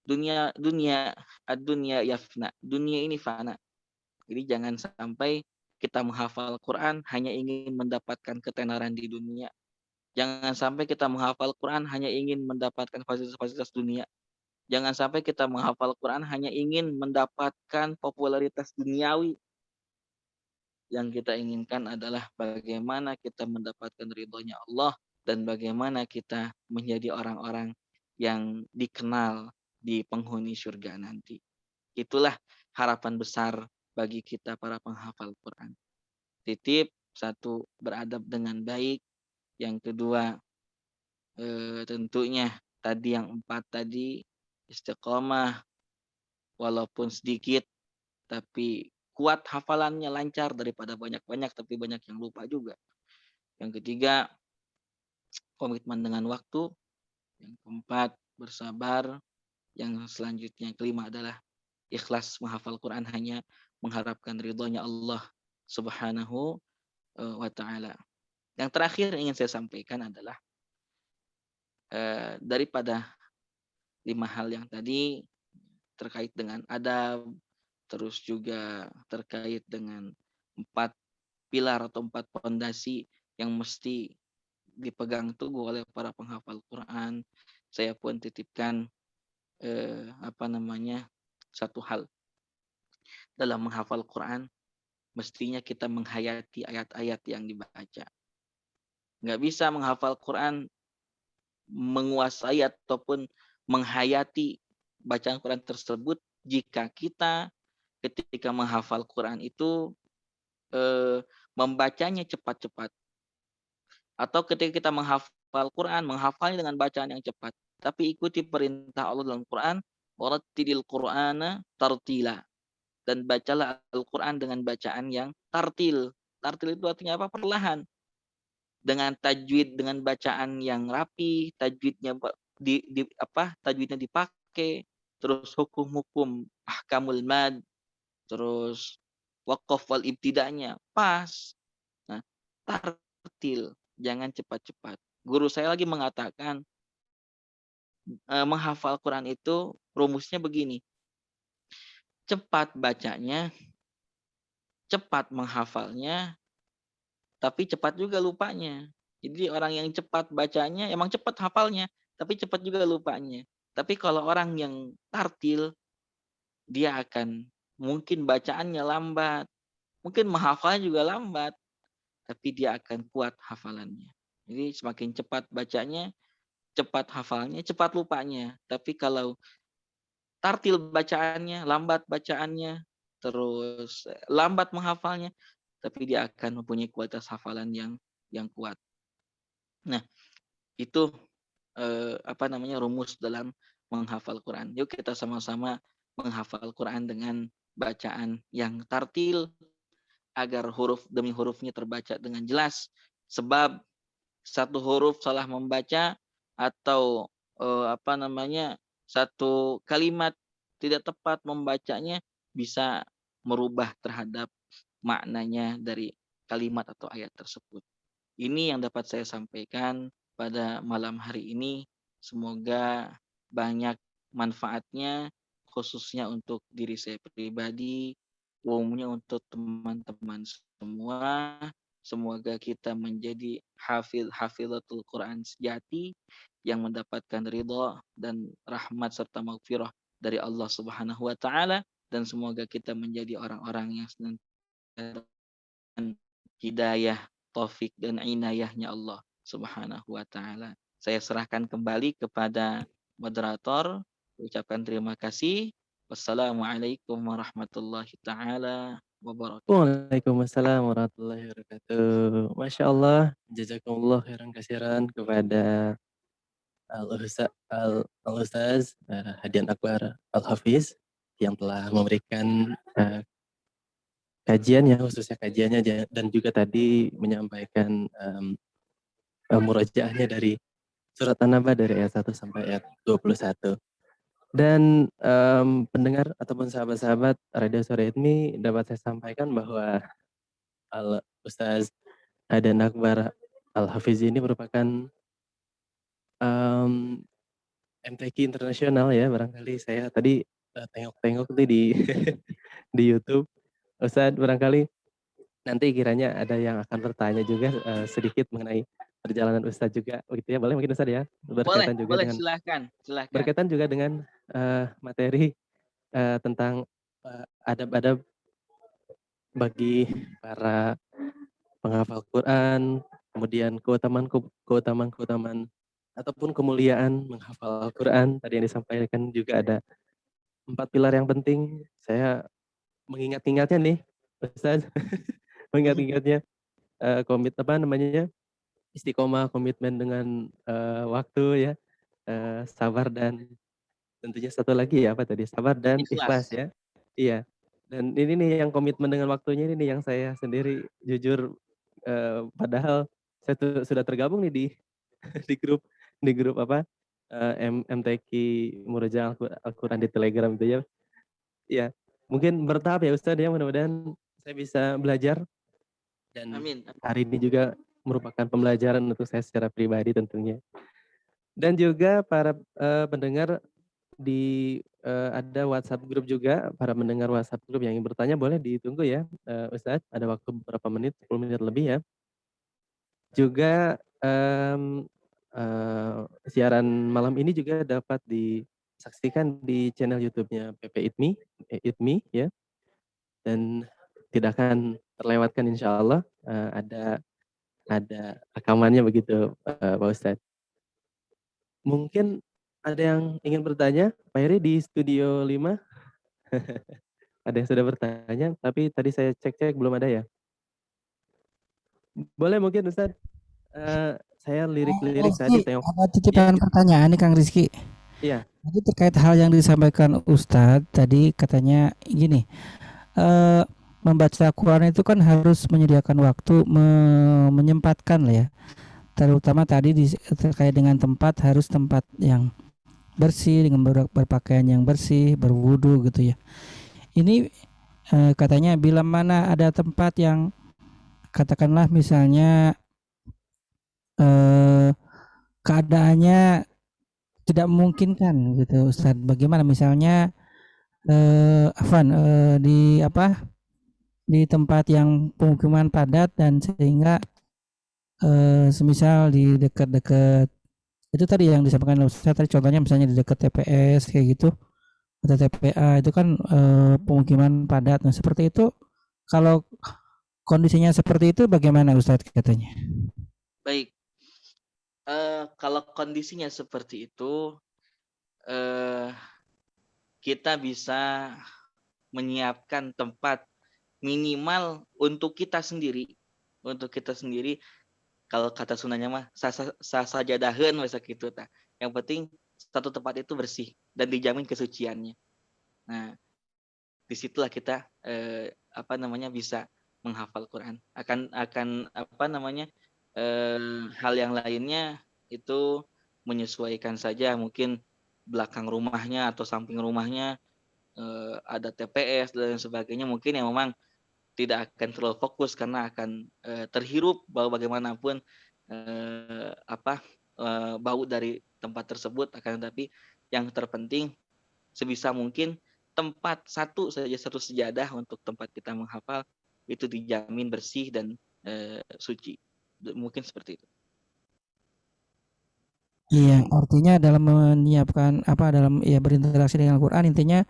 Dunia yafna. Dunia ini fana. Jadi jangan sampai kita menghafal Quran hanya ingin mendapatkan ketenaran di dunia. Jangan sampai kita menghafal Quran hanya ingin mendapatkan fasilitas-fasilitas dunia. Jangan sampai kita menghafal Quran hanya ingin mendapatkan popularitas duniawi. Yang kita inginkan adalah bagaimana kita mendapatkan ridhonya Allah dan bagaimana kita menjadi orang-orang yang dikenal di penghuni surga nanti. Itulah harapan besar bagi kita para penghafal Quran. Titip, 1, beradab dengan baik. Yang kedua, tentunya tadi yang 4 tadi, istiqomah walaupun sedikit tapi kuat hafalannya, lancar daripada banyak-banyak tapi banyak yang lupa juga. Yang ketiga, komitmen dengan waktu. Yang keempat, bersabar. Yang selanjutnya, kelima adalah ikhlas menghafal Quran hanya mengharapkan ridhonya Allah Subhanahu wa ta'ala. Yang terakhir ingin saya sampaikan adalah daripada 5 hal yang tadi terkait dengan adab, terus juga terkait dengan 4 pilar atau 4 pondasi yang mesti dipegang teguh oleh para penghafal Quran. Saya pun titipkan satu hal dalam menghafal Quran, mestinya kita menghayati ayat-ayat yang dibaca. Nggak bisa menghafal Quran, menguasai ataupun menghayati bacaan Quran tersebut jika kita ketika menghafal Quran itu membacanya cepat-cepat. Atau ketika kita menghafal Quran, menghafalnya dengan bacaan yang cepat. Tapi ikuti perintah Allah dalam Quran, warattilil Qur'ana tartila. Dan bacalah Al-Qur'an dengan bacaan yang tartil. Tartil itu artinya apa? Perlahan. Dengan tajwid, dengan bacaan yang rapi, tajwidnya tajwidnya dipakai, terus hukum-hukum ahkamul mad, terus waqaf wal ibtida'nya pas. Nah, tartil, jangan cepat-cepat. Guru saya lagi mengatakan menghafal Quran itu rumusnya begini. Cepat bacanya, cepat menghafalnya, tapi cepat juga lupanya. Jadi orang yang cepat bacanya emang cepat hafalnya, tapi cepat juga lupanya. Tapi kalau orang yang tartil, dia akan mungkin bacaannya lambat, mungkin menghafalnya juga lambat, tapi dia akan kuat hafalannya. Jadi semakin cepat bacanya, cepat hafalnya, cepat lupanya. Tapi kalau tartil bacaannya, lambat bacaannya, terus lambat menghafalnya, tapi dia akan mempunyai kualitas hafalan yang kuat. Nah, itu rumus dalam menghafal Quran. Yuk kita sama-sama menghafal Quran dengan bacaan yang tartil agar huruf demi hurufnya terbaca dengan jelas. Sebab satu huruf salah membaca atau satu kalimat tidak tepat membacanya bisa merubah terhadap maknanya dari kalimat atau ayat tersebut. Ini yang dapat saya sampaikan pada malam hari ini. Semoga banyak manfaatnya, khususnya untuk diri saya pribadi, umumnya untuk teman-teman semua. Semoga kita menjadi hafizatul Quran sejati yang mendapatkan ridha dan rahmat serta maghfirah dari Allah Subhanahu wa taala, dan semoga kita menjadi orang-orang yang senantiasa hidayah, taufik dan inayahnya Allah Subhanahu wa taala. Saya serahkan kembali kepada moderator. Ucapkan terima kasih. Wassalamualaikum warahmatullahi taala wabarakatuh. Waalaikumsalam warahmatullahi wabarakatuh. Masya Allah, jazakumullah khairan kasiran kepada Al-Ustaz Hadian Akbar Al-Hafiz yang telah memberikan kajiannya, khususnya kajiannya, dan juga tadi menyampaikan murojaahnya dari surat An-Naba dari ayat 1 sampai ayat 21. Dan pendengar ataupun sahabat-sahabat Radio Sore ini dapat saya sampaikan bahwa Al-Ustaz Hadian Akbar Al-Hafiz ini merupakan MTQ internasional ya, barangkali saya tadi tengok-tengok tuh di di YouTube. Ustadz, barangkali nanti kiranya ada yang akan bertanya juga sedikit mengenai perjalanan Ustadz juga, begitu ya, boleh mungkin Ustadz ya? Berkaitan juga Boleh, dengan silahkan. berkaitan juga dengan materi tentang adab-adab bagi para penghafal Quran, kemudian keutamaan ataupun kemuliaan menghafal Al-Quran. Tadi yang disampaikan juga ada 4 pilar yang penting. Saya mengingat-ingatnya nih, Ustaz. Mengingat-ingatnya istiqomah, komitmen dengan waktu ya, sabar, dan tentunya satu lagi ya, apa tadi? Sabar dan ikhlas ya. Iya. Dan ini nih yang komitmen dengan waktunya ini nih yang saya sendiri jujur padahal saya sudah tergabung nih di grup MTQ Murojaah Al-Quran di Telegram itu ya. Iya. Mungkin bertahap ya Ustadz ya, mudah-mudahan saya bisa belajar. Dan Amin. hari ini juga merupakan pembelajaran untuk saya secara pribadi tentunya. Dan juga para pendengar ada WhatsApp grup juga, para pendengar WhatsApp grup yang ingin bertanya boleh ditunggu ya Ustadz, ada waktu beberapa menit, 10 menit lebih ya. Juga siaran malam ini juga dapat disaksikan di channel YouTube-nya PP ITMI ya. Dan tidak akan terlewatkan insya Allah, ada rekamannya begitu Pak Ustadz. Mungkin ada yang ingin bertanya, Pak Heri di Studio 5. Ada yang sudah bertanya, tapi tadi saya cek belum ada ya. Boleh mungkin Ustadz, saya lirik-lirik tadi tengok. Ada titipan pertanyaan nih Kang Rizky. Iya. Jadi terkait hal yang disampaikan Ustadz tadi katanya gini, eh, membaca Quran itu kan harus menyediakan waktu, menyempatkan lah ya. Terutama tadi terkait dengan tempat, harus tempat yang bersih dengan berpakaian yang bersih, berwudu gitu ya. Ini katanya bila mana ada tempat yang katakanlah misalnya eh, keadaannya tidak memungkinkan gitu Ustaz. Bagaimana misalnya di apa di tempat yang pemukiman padat dan sehingga semisal di dekat-dekat itu tadi yang disampaikan Ustaz tadi contohnya misalnya di dekat TPS kayak gitu atau TPA itu kan pemukiman padat. Nah, seperti itu kalau kondisinya seperti itu bagaimana Ustaz katanya? Baik, kalau kondisinya seperti itu, eh, kita bisa menyiapkan tempat minimal untuk kita sendiri. Untuk kita sendiri, kalau kata sunanya mah sajadaheun masa gitu tah. Yang penting satu tempat itu bersih dan dijamin kesuciannya. Nah, disitulah kita bisa menghafal Quran. Akan hal yang lainnya itu menyesuaikan saja, mungkin belakang rumahnya atau samping rumahnya ada TPS dan sebagainya, mungkin yang memang tidak akan terlalu fokus karena akan terhirup bahwa bagaimanapun bau dari tempat tersebut. Akan tetapi yang terpenting sebisa mungkin tempat satu sejadah untuk tempat kita menghafal itu dijamin bersih dan suci. Mungkin seperti itu. Iya, artinya dalam menyiapkan dalam ya berinteraksi dengan Al-Quran intinya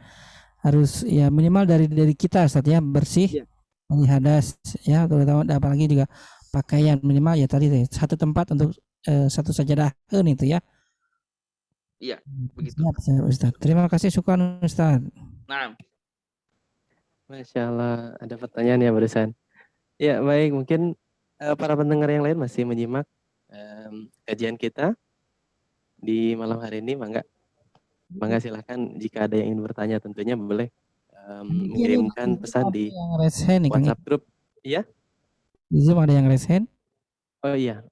harus ya minimal dari kita Ustaz ya bersih Iya. dari hadas ya terutama apalagi juga pakaian minimal ya tadi satu tempat untuk satu sajadah itu ya. Iya, begitu. Siap, Ustaz. Terima kasih syukran Ustaz. Nah, Masya Allah, ada pertanyaan ya barusan. Ya baik, mungkin para pendengar yang lain masih menyimak kajian kita di malam hari ini, Mangga silahkan jika ada yang ingin bertanya tentunya boleh mengirimkan pesan di yang raise hand nih, Kang. WhatsApp grup. Iya? Di Zoom ada yang raise hand. Oh iya,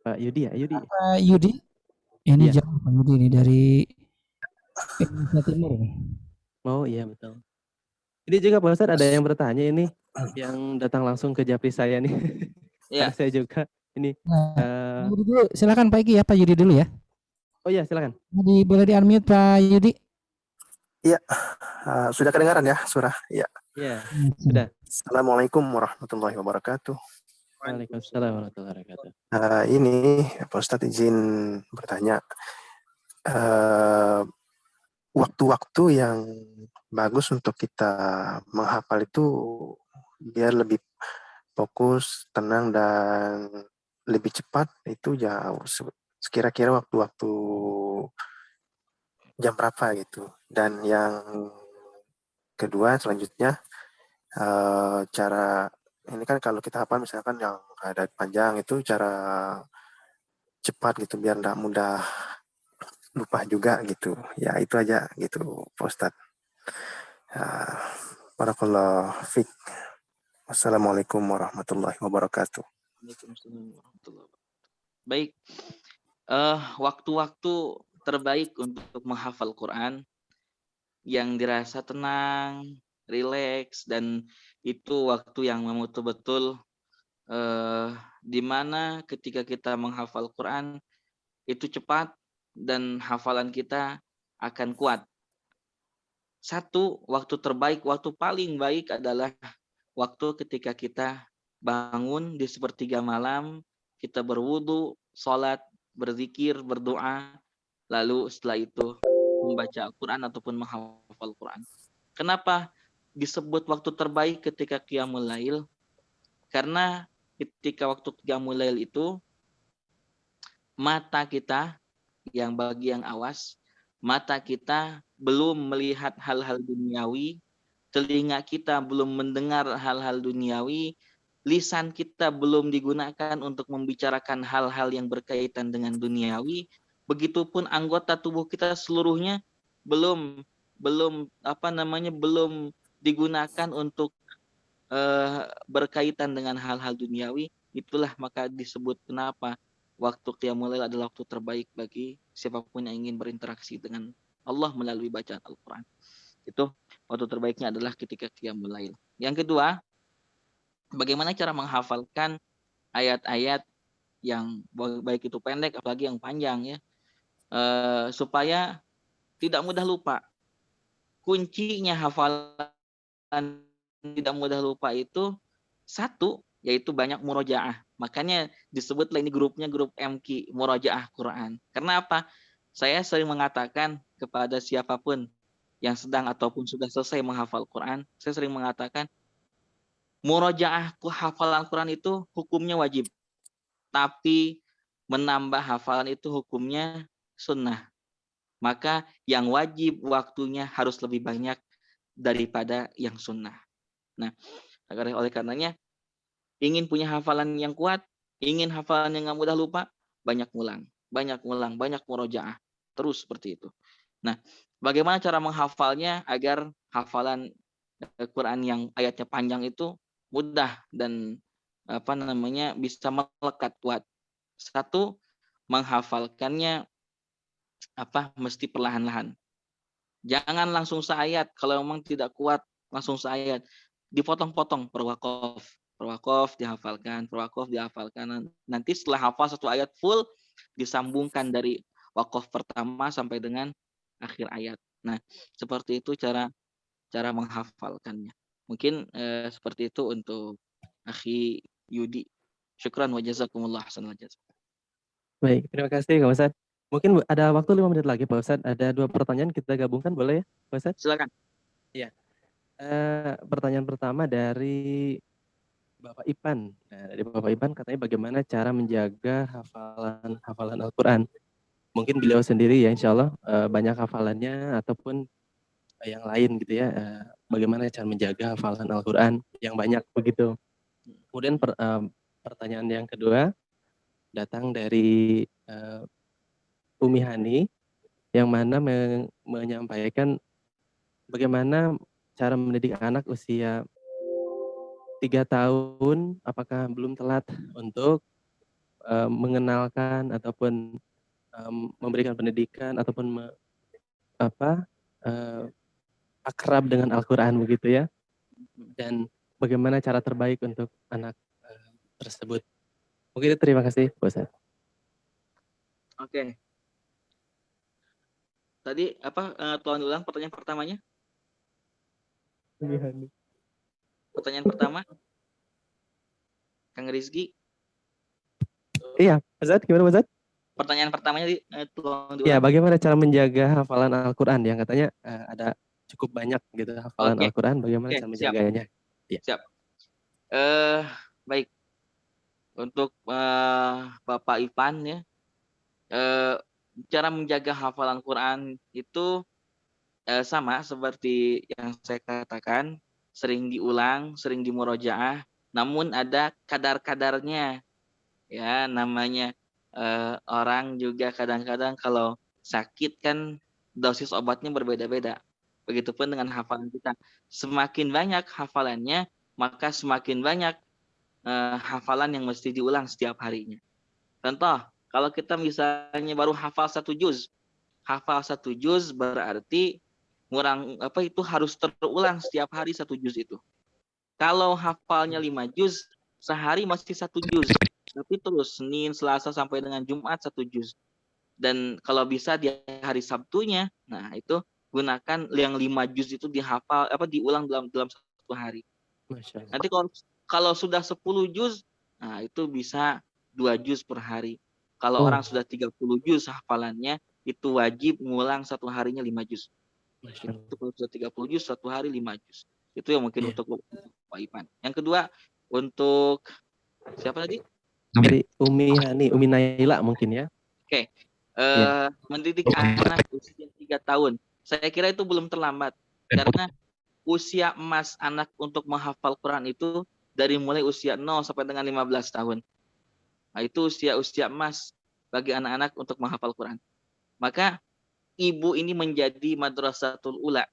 Pak Yudi ya, Yudi. Pak Yudi. Ini Iya. jauh Pak Yudi ini dari Indonesia Timur nih. Oh iya betul. Ini juga Pak Ustadz ada yang bertanya ini yang datang langsung ke japri saya nih. ya. Saya juga ini. Nah, Yudi dulu, silakan Pak Iki ya, Pak Yudi dulu ya. Oh iya silakan. Boleh di unmute Pak Yudi. Iya, sudah kedengaran ya suara? Iya. Iya, sudah. Assalamualaikum warahmatullahi wabarakatuh. Waalaikumsalam warahmatullahi wabarakatuh. Ini Pak Ustadz izin bertanya, waktu-waktu yang bagus untuk kita menghafal itu biar lebih fokus, tenang dan lebih cepat itu jauh. Sekira-kira waktu-waktu jam berapa gitu. Dan yang kedua selanjutnya cara ini kan kalau kita hafal misalkan yang ada panjang itu cara cepat gitu biar tidak mudah lupa juga gitu. Ya itu aja gitu Pak Ustadz. Barakallahu fiik. Wassalamualaikum warahmatullahi wabarakatuh. Waalaikumsalam warahmatullahi wabarakatuh. Baik, waktu-waktu terbaik untuk menghafal Quran yang dirasa tenang, rileks, dan itu waktu yang memang betul-betul di mana ketika kita menghafal Quran itu cepat dan hafalan kita akan kuat. Satu, waktu terbaik, waktu paling baik adalah waktu ketika kita bangun di sepertiga malam, kita berwudu, sholat, berzikir, berdoa, lalu setelah itu membaca Al-Quran ataupun menghafal Quran. Kenapa disebut waktu terbaik ketika Qiyamul Lail? Karena ketika waktu Qiyamul Lail itu mata kita yang bagi yang awas, mata kita belum melihat hal-hal duniawi, telinga kita belum mendengar hal-hal duniawi, lisan kita belum digunakan untuk membicarakan hal-hal yang berkaitan dengan duniawi, Begitupun anggota tubuh kita seluruhnya belum belum belum digunakan untuk berkaitan dengan hal-hal duniawi, itulah maka disebut kenapa waktu qiyamul lail adalah waktu terbaik bagi siapapun yang ingin berinteraksi dengan Allah melalui bacaan Al-Quran. Itu waktu terbaiknya adalah ketika qiyamul lail. Yang kedua, bagaimana cara menghafalkan ayat-ayat yang baik itu pendek apalagi yang panjang ya, supaya tidak mudah lupa. Kuncinya hafalan tidak mudah lupa itu satu, yaitu banyak murojaah. Makanya disebutlah ini grupnya grup MQ, murojaah Quran. Karena apa? Saya sering mengatakan kepada siapapun yang sedang ataupun sudah selesai menghafal Quran, saya sering mengatakan murojaah hafalan Quran itu hukumnya wajib, tapi menambah hafalan itu hukumnya sunnah. Maka yang wajib waktunya harus lebih banyak daripada yang sunnah. Nah, oleh karenanya ingin punya hafalan yang kuat, ingin hafalan yang nggak mudah lupa, banyak ngulang, banyak murojaah, terus seperti itu. Nah, bagaimana cara menghafalnya agar hafalan Quran yang ayatnya panjang itu mudah dan bisa melekat kuat. Satu, menghafalkannya mesti perlahan-lahan. Jangan langsung seayat. Kalau memang tidak kuat langsung seayat, dipotong-potong per wakof dihafalkan, nanti setelah hafal satu ayat full disambungkan dari wakof pertama sampai dengan akhir ayat. Nah, seperti itu cara menghafalkannya. Mungkin seperti itu untuk Akhi Yudi. Syukran wa jazakumullah hasanal jazak. Baik, terima kasih Pak Ustadz. Mungkin ada waktu 5 menit lagi Pak Ustadz. Ada 2 pertanyaan kita gabungkan, boleh ya Pak Ustadz? Silakan. Pertanyaan pertama dari Bapak Ipan. Nah, dari Bapak Ipan katanya bagaimana cara menjaga hafalan Al-Quran. Mungkin beliau sendiri ya insya Allah banyak hafalannya ataupun yang lain gitu ya. Bagaimana cara menjaga hafalan Al-Quran yang banyak begitu. Kemudian pertanyaan yang kedua datang dari Umi Hani yang mana menyampaikan bagaimana cara mendidik anak usia 3 tahun, apakah belum telat untuk mengenalkan ataupun memberikan pendidikan ataupun akrab dengan Al-Quran begitu ya, dan bagaimana cara terbaik untuk anak tersebut. Mungkin terima kasih Pak Ustadz. Oke. Tadi tolong ulang pertanyaan pertamanya. Pertanyaan pertama, Kang Rizky. Iya, Pak Ustadz, gimana Pak Ustadz? Pertanyaan pertamanya tolong diulang. Ya, bagaimana cara menjaga hafalan Al-Quran yang katanya ada cukup banyak gitu hafalan Al-Quran, bagaimana cara menjaganya? Siap. Baik. Untuk Bapak Ipan ya, cara menjaga hafalan Quran itu sama seperti yang saya katakan, sering diulang, sering dimurojaah, namun ada kadar-kadarnya. Ya, namanya orang juga kadang-kadang kalau sakit kan dosis obatnya berbeda-beda. Begitupun dengan hafalan kita. Semakin banyak hafalannya, maka semakin banyak hafalan yang mesti diulang setiap harinya. Contoh, kalau kita misalnya baru hafal 1 juz, berarti itu harus terulang setiap hari 1 juz itu. Kalau hafalnya 5 juz, sehari masih 1 juz. Tapi terus Senin, Selasa sampai dengan Jumat 1 juz. Dan kalau bisa di hari Sabtunya, nah itu gunakan yang 5 juz itu dihafal diulang dalam 1 hari. Nanti kalau sudah 10 juz, nah itu bisa 2 juz per hari. Kalau orang sudah 30 juz hafalannya, itu wajib ngulang 1 harinya 5 juz. Itu kalau sudah 30 juz 1 hari 5 juz. Itu yang mungkin untuk Pak Ipan. Yang kedua untuk siapa tadi? Dari Umi Hani, Umi Naila mungkin ya. Oke. Mendidik anak usia 3 tahun. Saya kira itu belum terlambat. Karena usia emas anak untuk menghafal Quran itu dari mulai usia 0 sampai dengan 15 tahun. Nah, itu usia emas bagi anak-anak untuk menghafal Quran. Maka ibu ini menjadi madrasatul ula,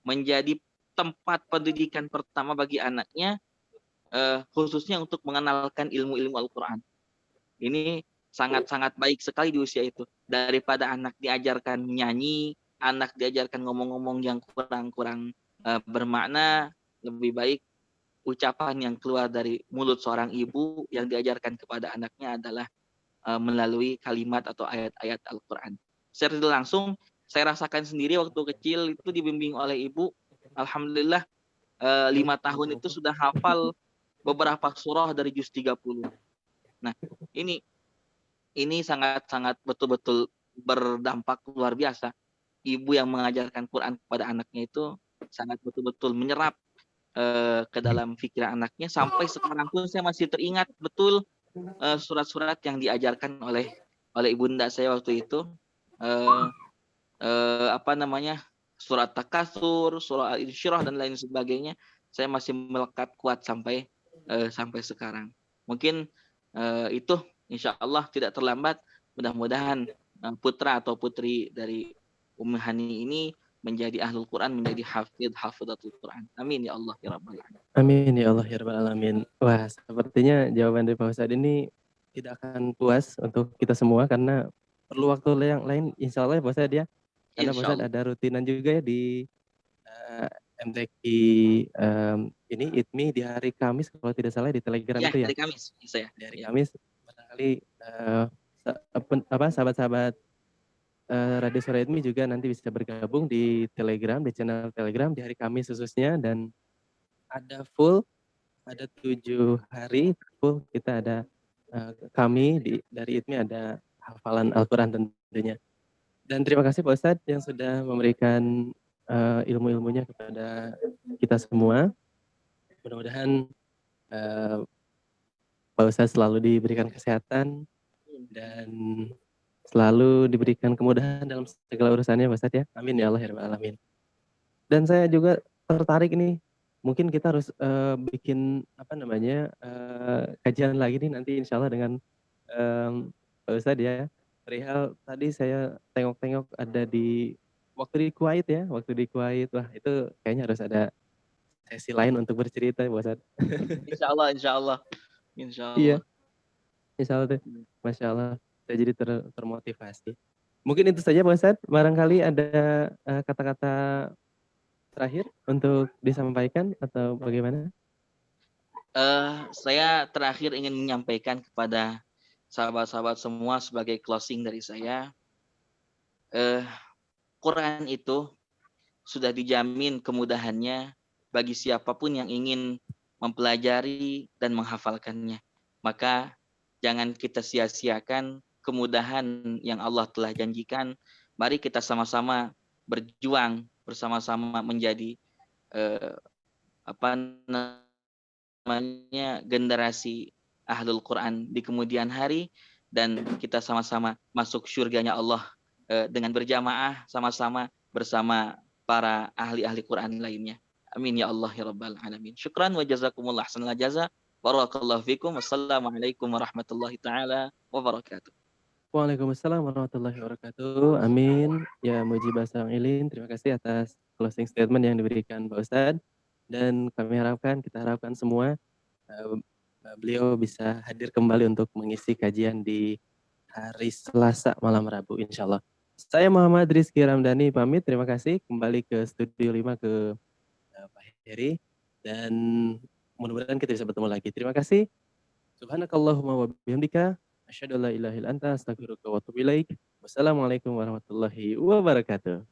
menjadi tempat pendidikan pertama bagi anaknya, khususnya untuk mengenalkan ilmu-ilmu Al-Quran. Ini sangat-sangat baik sekali di usia itu. Daripada anak diajarkan menyanyi, anak diajarkan ngomong-ngomong yang kurang-kurang bermakna, lebih baik ucapan yang keluar dari mulut seorang ibu yang diajarkan kepada anaknya adalah melalui kalimat atau ayat-ayat Al-Quran. Secara tidak langsung, saya rasakan sendiri waktu kecil itu dibimbing oleh ibu. Alhamdulillah 5 tahun itu sudah hafal beberapa surah dari juz 30. Nah, ini sangat-sangat betul-betul berdampak luar biasa. Ibu yang mengajarkan Quran kepada anaknya itu sangat betul-betul menyerap ke dalam pikiran anaknya. Sampai sekarang pun saya masih teringat betul surat-surat yang diajarkan oleh ibunda saya waktu itu. Surat Takasur, surah Al-Insyirah dan lain sebagainya. Saya masih melekat kuat sampai sekarang. Mungkin itu insya Allah tidak terlambat. Mudah-mudahan putra atau putri dari Ummi Hani ini menjadi ahlul Quran, menjadi hafidatul Quran. Amin ya Allah ya Rabbal alamin. Amin ya Allah ya Rabbal alamin. Wah, sepertinya jawaban dari Pak Ustadz ini tidak akan puas untuk kita semua karena perlu waktu yang lain insya Allah ya Pak Ustadz ya. Karena Pak Insya Ustadz Allah. ada rutinan juga ya di MTQ ini ITMI di hari Kamis kalau tidak salah di Telegram Ya, itu ya. dari Kamis saya. Di hari Ya. Kamis barangkali sahabat-sahabat Radio Suara ITMI juga nanti bisa bergabung di Telegram, di channel Telegram di hari Kamis khususnya, dan ada 7 hari full kita ada kami dari ITMI ada hafalan Al-Quran tentunya. Dan terima kasih Pak Ustadz yang sudah memberikan ilmu-ilmunya kepada kita semua. Mudah-mudahan Pak Ustadz selalu diberikan kesehatan dan selalu diberikan kemudahan dalam segala urusannya Pak Ustadz ya. Amin ya Allah ya Rabbal alamin. Dan saya juga tertarik nih, mungkin kita harus bikin kajian lagi nih nanti insya Allah dengan Pak Ustadz ya. Perihal tadi saya tengok-tengok ada waktu di Kuwait ya, wah itu kayaknya harus ada sesi lain untuk bercerita Pak Ustadz. Insya Allah, insya Allah. Insya Iya, Allah. insya Allah tuh. Masya Allah, saya jadi termotivasi. Mungkin itu saja Pak Ustadz, barangkali ada kata-kata terakhir untuk disampaikan atau bagaimana? Saya terakhir ingin menyampaikan kepada sahabat-sahabat semua sebagai closing dari saya. Quran itu sudah dijamin kemudahannya bagi siapapun yang ingin mempelajari dan menghafalkannya. Maka jangan kita sia-siakan kemudahan yang Allah telah janjikan. Mari kita sama-sama berjuang, bersama-sama menjadi generasi ahlul Quran di kemudian hari, dan kita sama-sama masuk surganya Allah dengan berjamaah sama-sama bersama para ahli-ahli Quran lainnya. Amin ya Allah ya Rabbal alamin. Syukran wa jazakumullah ahsanal jaza. Barakallahu fikum. Wassalamualaikum warahmatullahi taala wabarakatuh. Waalaikumsalam warahmatullahi wabarakatuh. Amin. Ya mujibah sang ilin. Terima kasih atas closing statement yang diberikan Pak Ustadz. Dan kita harapkan semua beliau bisa hadir kembali untuk mengisi kajian di hari Selasa malam Rabu insya Allah. Saya Muhammad Rizky Ramdhani pamit. Terima kasih kembali ke Studio 5 ke Pak Heri. Dan mudah-mudahan kita bisa bertemu lagi. Terima kasih. Subhanakallahumma wa bihamdika. Asyhadu an la ilaha illa anta astaghfiruka wa atubu ilaik. Wassalamualaikum warahmatullahi wabarakatuh.